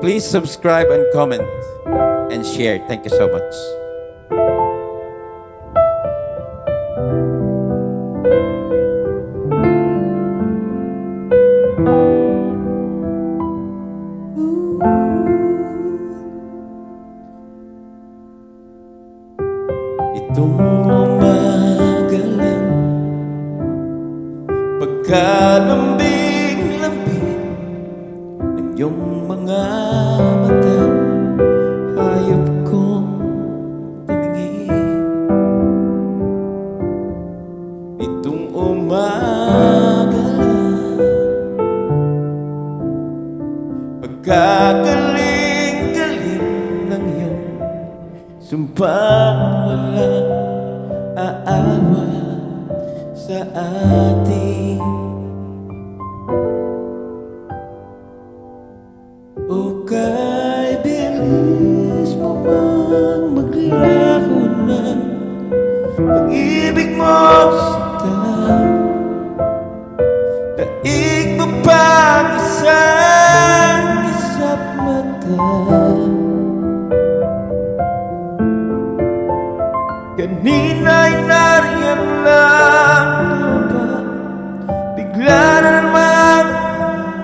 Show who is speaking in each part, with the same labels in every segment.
Speaker 1: Please subscribe and comment and share. Thank you so much.
Speaker 2: Itong umaga lang, pagkalambing-lambing ng iyong mga mata, hayop kong tumingin. Itong umaga lang, pagkagaling-galing ng iyong sumpang walang aawa sa atin. O kay bilis mo mang maglaho ng pag-ibig mo sa daig mo pang isang kisap mata. Kanina'y nariyan lang ba, bigla na naman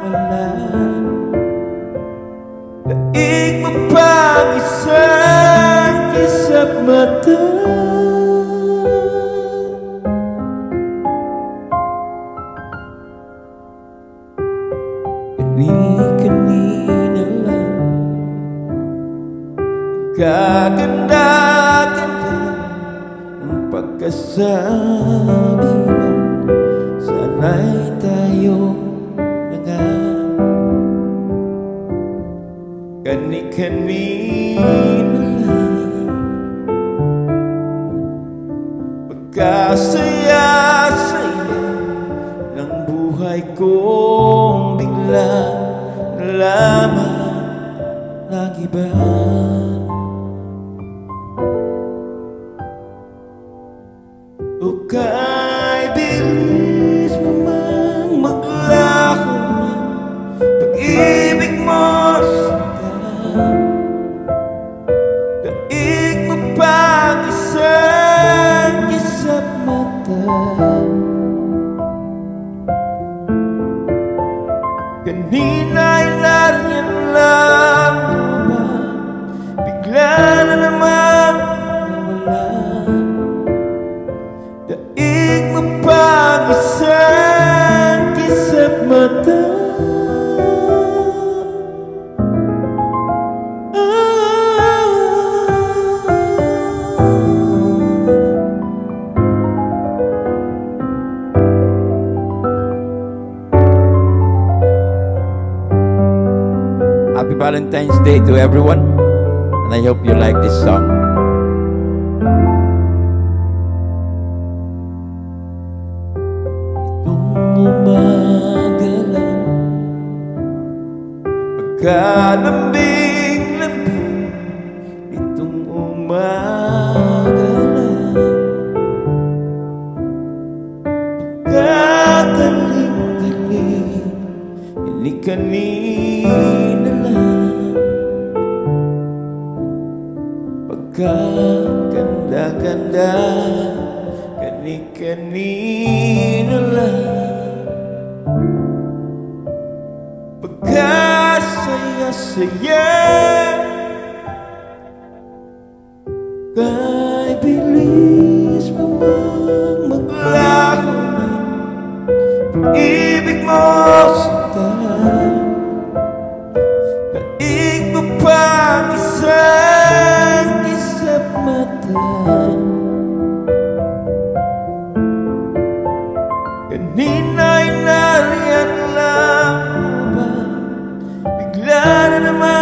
Speaker 2: wala. Daig mo pang isang kisap mata. Kani-kanina lang kaganda-ganda ng pagkasabi mo. Sana'y tayo na nga. Kani-kanina lang pagkasaya-saya ng buhay kong bigla nalaman ng iba. O kay bilis mo mang maglaho ng pag-ibig mo sa daig mo pang isang kisap mata. Kanina'y nariyan lang ba, bigla na naman nawala. Daig mo pang isang kisap mata.
Speaker 1: Happy Valentine's Day to everyone, and I hope you like this song.
Speaker 2: Itong umaga lang, pagkalambing-lambing. Itong umaga lang, pagkagaling-galing. Kani-kanina lang, pagkaganda-ganda. Kani-kanina lang, pagkasaya-saya. Kay bilis mo mang maglaho ng pag-ibig mo sa daig mo pang isang kisap mata. Kanina'y nariyan lang ba, bigla na naman